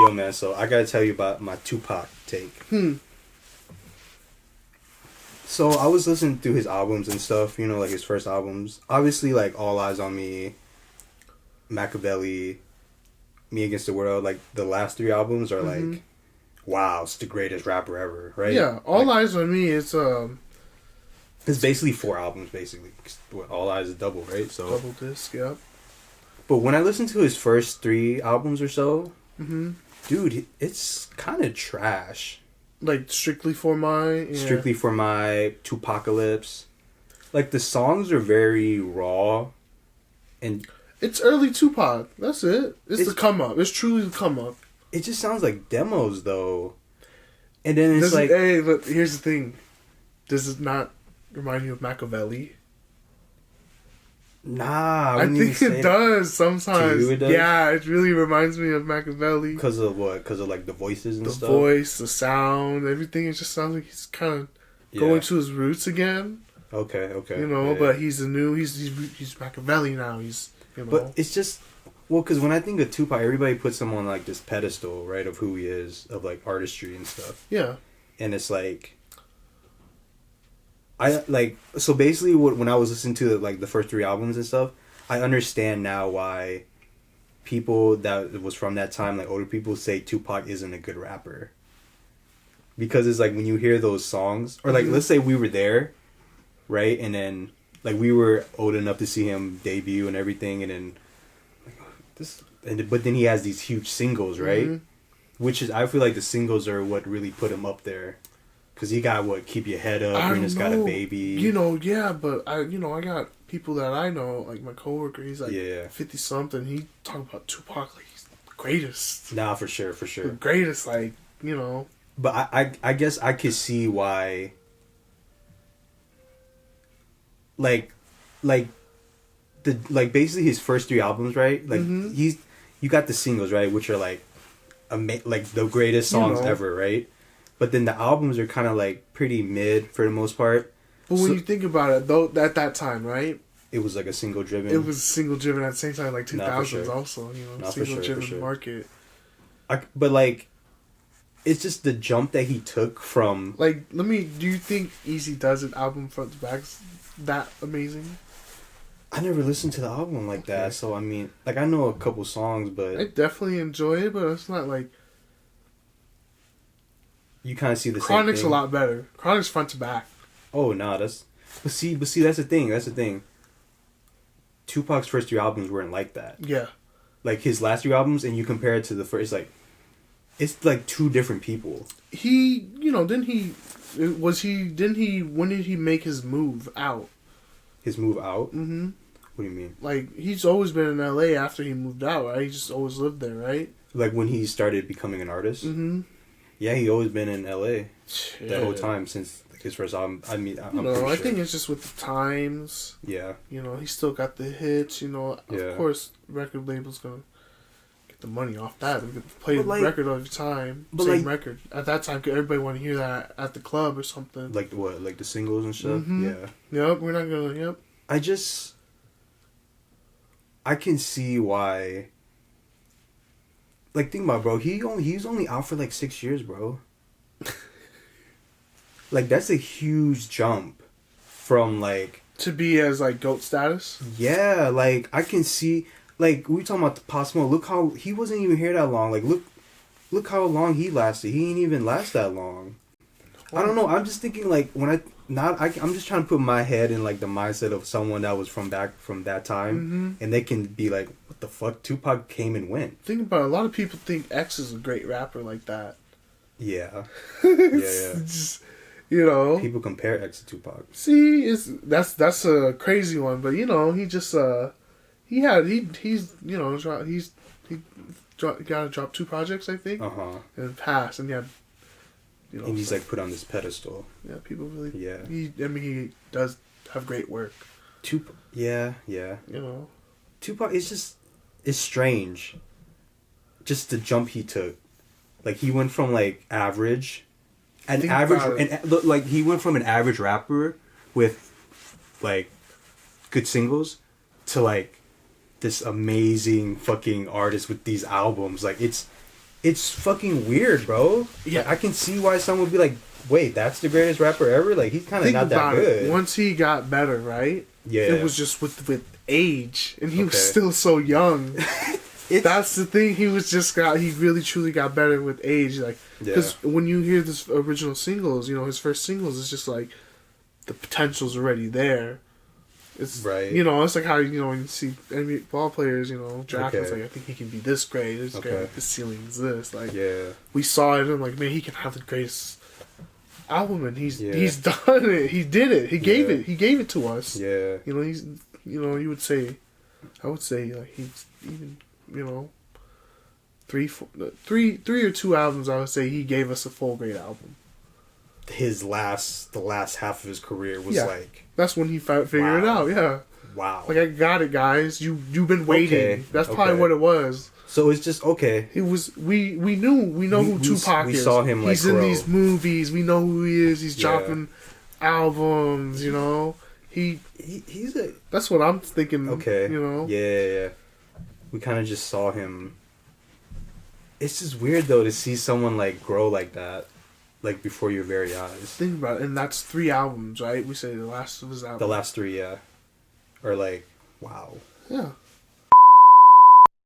Yo, man, so I gotta tell you about my Tupac take. So I was listening through his albums and stuff, you know, like his first albums. Obviously, like All Eyes on Me, Machiavelli, Me Against the World, like the last three albums are like, wow, it's the greatest rapper ever, right? Yeah, All Eyes on Me is it's basically 4 albums, basically. All Eyes is double, right? So double disc, yeah. But when I listened to his first 3 albums or so, dude, it's kind of trash. Like Strictly for My, Strictly for My, Tupacalypse. Like the songs are very raw, and it's early Tupac. That's it. It's the come up. It's truly the come up. It just sounds like demos though, and then it's hey, but here's the thing: does it not remind you of Machiavelli? Nah, I think it does sometimes. It does? Yeah, it really reminds me of Machiavelli. Because of what? Because of like the voices and stuff? The voice, the sound, everything. It just sounds like he's kind of going to his roots again. Okay. You know, but he's Machiavelli now. He's, you know. But it's just, well, because when I think of Tupac, everybody puts him on like this pedestal, right, of who he is, of like artistry and stuff. Yeah. And it's like, so basically when I was listening to like the first 3 albums and stuff, I understand now why people that was from that time, like older people, say Tupac isn't a good rapper. Because it's like when you hear those songs, or like let's say we were there, right, and then like we were old enough to see him debut and everything, and then but then he has these huge singles, right? Which is, I feel like the singles are what really put him up there. Cause he got what, Keep Your Head Up, and Just Got a Baby. You know, yeah, but I got people that I know, like my coworker. He's like 50 something. He talking about Tupac like he's the greatest. Nah, for sure. The greatest, like, you know. But I guess I could see why. Like basically his first 3 albums, right? Like you got the singles, right, which are like the greatest songs ever, right? But then the albums are kind of like pretty mid for the most part. But when you think about it, though, at that time, right? It was like a single driven. It was single driven at the same time, like 2000s also, you know, single driven market. But like, it's just the jump that he took from. Like, do you think Easy Does It album front to back's that amazing? I never listened to the album like that, so I mean, like I know a couple songs, but I definitely enjoy it, but it's not like. You kind of see the Chronic's same thing. a lot better. Chronic's front to back. Oh, nah, but see, that's the thing. Tupac's first 3 albums weren't like that. Yeah. Like his last 3 albums, and you compare it to the first, it's like 2 different people. He, when did he make his move out? His move out? Mm-hmm. What do you mean? Like, he's always been in LA after he moved out, right? He just always lived there, right? Like when he started becoming an artist? Mm-hmm. Yeah, he always been in LA that whole time since his first album. I mean, I think it's just with the times. Yeah. He still got the hits. Of course, record label's gonna get the money off that. They're gonna play the record all the time. Same record at that time. Everybody want to hear that at the club or something. Like what? Like the singles and stuff. Mm-hmm. Yeah. Yep. We're not gonna. Yep. I can see why. Like, think about it, bro. He's only out for like 6 years, bro. Like, that's a huge jump from like to be as like GOAT status. Yeah, like I can see. Like we talking about the Pop Smoke. Look how he wasn't even here that long. Like look how long he lasted. He ain't even last that long. I don't know. I'm just thinking like I'm just trying to put my head in like the mindset of someone that was from that time, and they can be like, "What the fuck?" Tupac came and went. Think about it. A lot of people think X is a great rapper like that. Yeah, Just, people compare X to Tupac. See, that's a crazy one, but he just he got to drop 2 projects, I think, and pass, and he had. And he's like put on this pedestal. Yeah, people really. Yeah. He does have great work. Tupac. Yeah. Tupac is it's strange. Just the jump he took, like he went from like average, he went from an average rapper with like good singles to like this amazing fucking artist with these albums. Like it's it's fucking weird, bro. Yeah, like, I can see why someone would be like, "Wait, that's the greatest rapper ever." Like he's kind of not that good. Once he got better, right? Yeah, it was just with age, and he was still so young. That's the thing. He really truly got better with age. Like, because when you hear this original singles, you know, his first singles, it's just like the potential's already there. It's right. You know, it's like how, you know, when you see NBA ball players, you know, draft, it's like, I think he can be this great. This great. Like, the ceiling is this. Like, we saw it, and I'm like, man, he can have the greatest album, and he's done it. He did it. He gave it. He gave it to us. Yeah. You know, he's. You know, I would say, like, he's even. You know, three or two albums, I would say he gave us a full great album. The last half of his career was like... That's when he figured it out, yeah. Wow. Like, I got it, guys. You've been waiting. Okay. That's probably what it was. So it's just, It was, we know who Tupac is. We saw him, like, he's in these movies. We know who he is. He's dropping albums, you know. He's a... That's what I'm thinking, you know. Yeah. We kind of just saw him. It's just weird, though, to see someone, like, grow like that. Like, before your very eyes. Think about it. And that's 3 albums, right? We say the last of his albums. The last 3, yeah. Or, like, wow. Yeah.